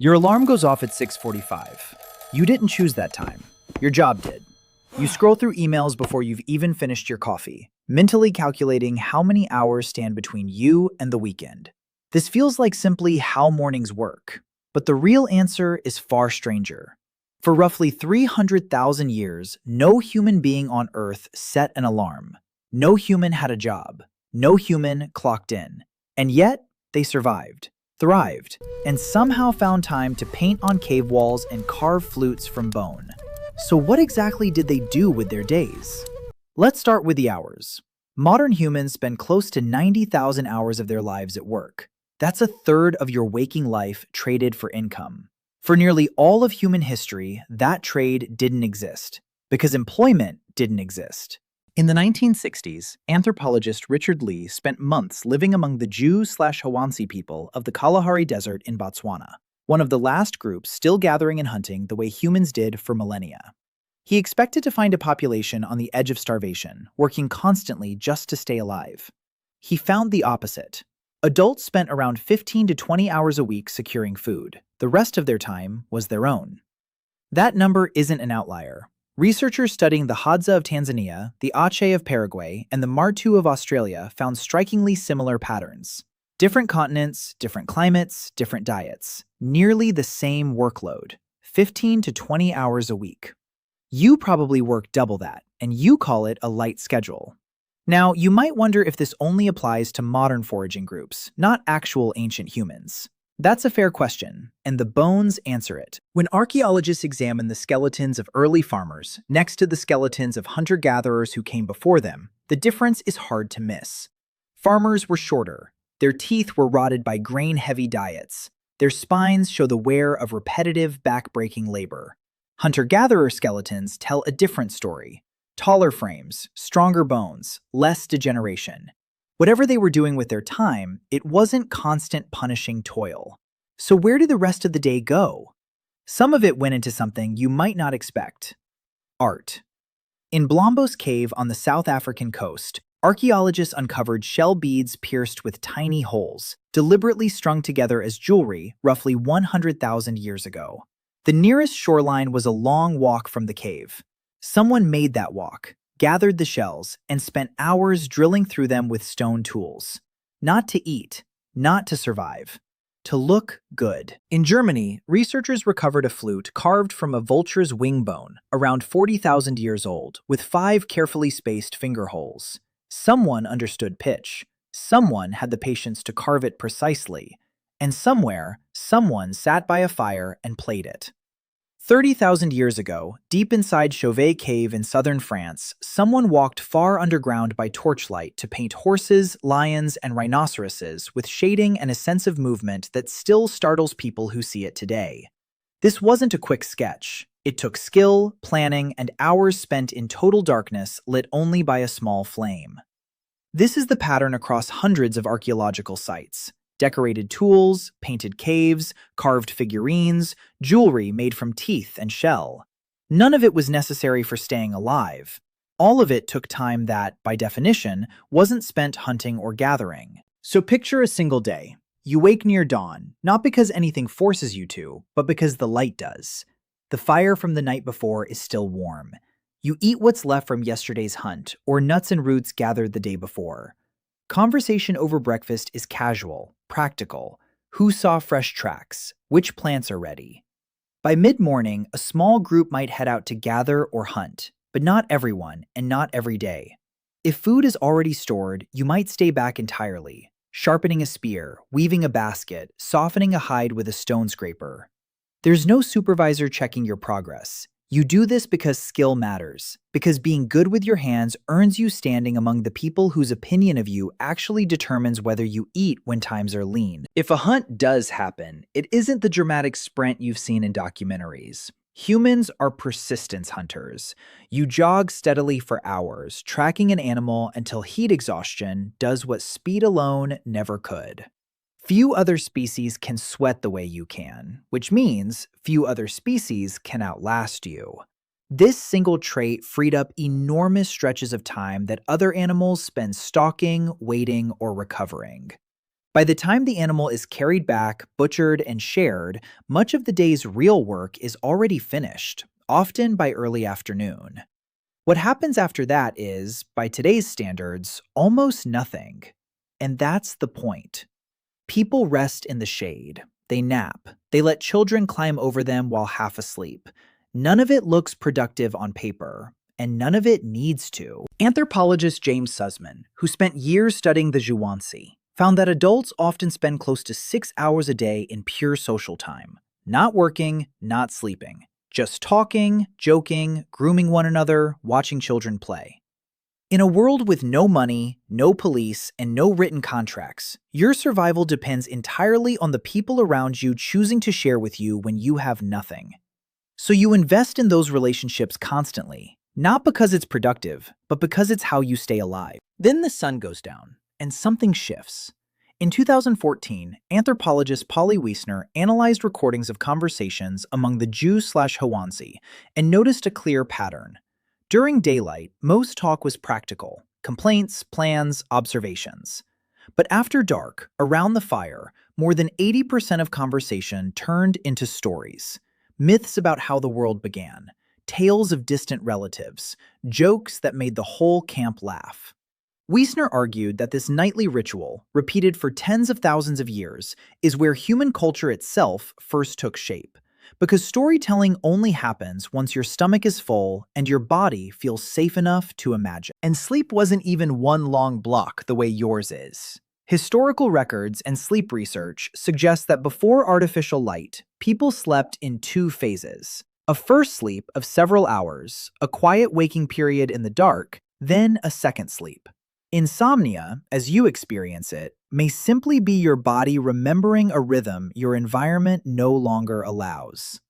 Your alarm goes off at 6:45. You didn't choose that time. Your job did. You scroll through emails before you've even finished your coffee, mentally calculating how many hours stand between you and the weekend. This feels like simply how mornings work, but the real answer is far stranger. For roughly 300,000 years, no human being on Earth set an alarm. No human had a job. No human clocked in. And yet, they survived, thrived, and somehow found time to paint on cave walls and carve flutes from bone. So what exactly did they do with their days? Let's start with the hours. Modern humans spend close to 90,000 hours of their lives at work. That's a third of your waking life traded for income. For nearly all of human history, that trade didn't exist, because employment didn't exist. In the 1960s, anthropologist Richard Lee spent months living among the Jew/Hawansi people of the Kalahari Desert in Botswana, one of the last groups still gathering and hunting the way humans did for millennia. He expected to find a population on the edge of starvation, working constantly just to stay alive. He found the opposite. Adults spent around 15 to 20 hours a week securing food. The rest of their time was their own. That number isn't an outlier. Researchers studying the Hadza of Tanzania, the Aceh of Paraguay, and the Martu of Australia found strikingly similar patterns. Different continents, different climates, different diets. Nearly the same workload, 15 to 20 hours a week. You probably work double that, and you call it a light schedule. Now, you might wonder if this only applies to modern foraging groups, not actual ancient humans. That's a fair question, and the bones answer it. When archaeologists examine the skeletons of early farmers next to the skeletons of hunter-gatherers who came before them, the difference is hard to miss. Farmers were shorter. Their teeth were rotted by grain-heavy diets. Their spines show the wear of repetitive, back-breaking labor. Hunter-gatherer skeletons tell a different story. Taller frames, stronger bones, less degeneration. Whatever they were doing with their time, it wasn't constant punishing toil. So where did the rest of the day go? Some of it went into something you might not expect. Art. In Blombos Cave on the South African coast, archaeologists uncovered shell beads pierced with tiny holes, deliberately strung together as jewelry roughly 100,000 years ago. The nearest shoreline was a long walk from the cave. Someone made that walk, gathered the shells, and spent hours drilling through them with stone tools. Not to eat, not to survive, to look good. In Germany, researchers recovered a flute carved from a vulture's wing bone, around 40,000 years old, with 5 carefully spaced finger holes. Someone understood pitch. Someone had the patience to carve it precisely. And somewhere, someone sat by a fire and played it. 30,000 years ago, deep inside Chauvet Cave in southern France, someone walked far underground by torchlight to paint horses, lions, and rhinoceroses with shading and a sense of movement that still startles people who see it today. This wasn't a quick sketch. It took skill, planning, and hours spent in total darkness lit only by a small flame. This is the pattern across hundreds of archaeological sites. Decorated tools, painted caves, carved figurines, jewelry made from teeth and shell. None of it was necessary for staying alive. All of it took time that, by definition, wasn't spent hunting or gathering. So picture a single day. You wake near dawn, not because anything forces you to, but because the light does. The fire from the night before is still warm. You eat what's left from yesterday's hunt, or nuts and roots gathered the day before. Conversation over breakfast is casual, practical. Who saw fresh tracks? Which plants are ready? By mid-morning, a small group might head out to gather or hunt, but not everyone and not every day. If food is already stored, you might stay back entirely, sharpening a spear, weaving a basket, softening a hide with a stone scraper. There's no supervisor checking your progress. You do this because skill matters, because being good with your hands earns you standing among the people whose opinion of you actually determines whether you eat when times are lean. If a hunt does happen, it isn't the dramatic sprint you've seen in documentaries. Humans are persistence hunters. You jog steadily for hours, tracking an animal until heat exhaustion does what speed alone never could. Few other species can sweat the way you can, which means few other species can outlast you. This single trait freed up enormous stretches of time that other animals spend stalking, waiting, or recovering. By the time the animal is carried back, butchered, and shared, much of the day's real work is already finished, often by early afternoon. What happens after that is, by today's standards, almost nothing. And that's the point. People rest in the shade. They nap. They let children climb over them while half asleep. None of it looks productive on paper, and none of it needs to. Anthropologist James Sussman, who spent years studying the Zhuangzi, found that adults often spend close to 6 hours a day in pure social time. Not working, not sleeping. Just talking, joking, grooming one another, watching children play. In a world with no money, no police, and no written contracts, your survival depends entirely on the people around you choosing to share with you when you have nothing. So you invest in those relationships constantly, not because it's productive, but because it's how you stay alive. Then the sun goes down, and something shifts. In 2014, anthropologist Polly Wiesner analyzed recordings of conversations among the Jews/Hawansi and noticed a clear pattern. During daylight, most talk was practical, complaints, plans, observations. But after dark, around the fire, more than 80% of conversation turned into stories. Myths about how the world began, tales of distant relatives, jokes that made the whole camp laugh. Wiesner argued that this nightly ritual, repeated for tens of thousands of years, is where human culture itself first took shape. Because storytelling only happens once your stomach is full and your body feels safe enough to imagine. And sleep wasn't even one long block the way yours is. Historical records and sleep research suggest that before artificial light, people slept in 2 phases. A first sleep of several hours, a quiet waking period in the dark, then a second sleep. Insomnia, as you experience it, may simply be your body remembering a rhythm your environment no longer allows.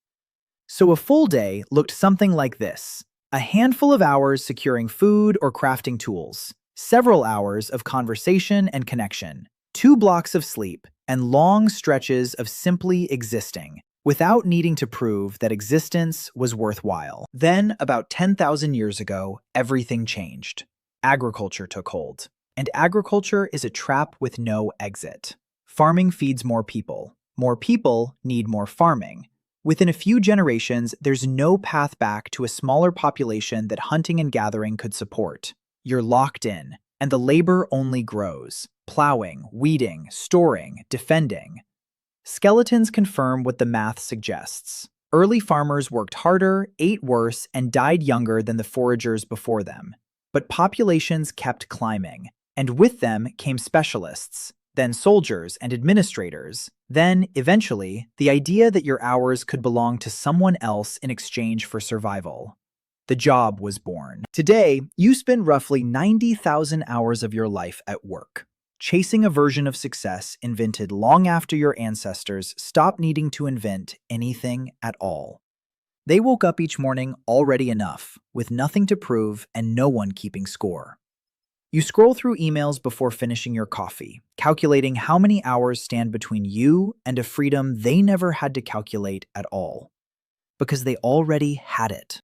So a full day looked something like this: a handful of hours securing food or crafting tools, several hours of conversation and connection, 2 blocks of sleep, and long stretches of simply existing, without needing to prove that existence was worthwhile. Then, about 10,000 years ago, everything changed. Agriculture took hold. And agriculture is a trap with no exit. Farming feeds more people. More people need more farming. Within a few generations, there's no path back to a smaller population that hunting and gathering could support. You're locked in, and the labor only grows. Plowing, weeding, storing, defending. Skeletons confirm what the math suggests. Early farmers worked harder, ate worse, and died younger than the foragers before them. But populations kept climbing, and with them came specialists, then soldiers and administrators, then, eventually, the idea that your hours could belong to someone else in exchange for survival. The job was born. Today, you spend roughly 90,000 hours of your life at work, chasing a version of success invented long after your ancestors stopped needing to invent anything at all. They woke up each morning already enough, with nothing to prove and no one keeping score. You scroll through emails before finishing your coffee, calculating how many hours stand between you and a freedom they never had to calculate at all. Because they already had it.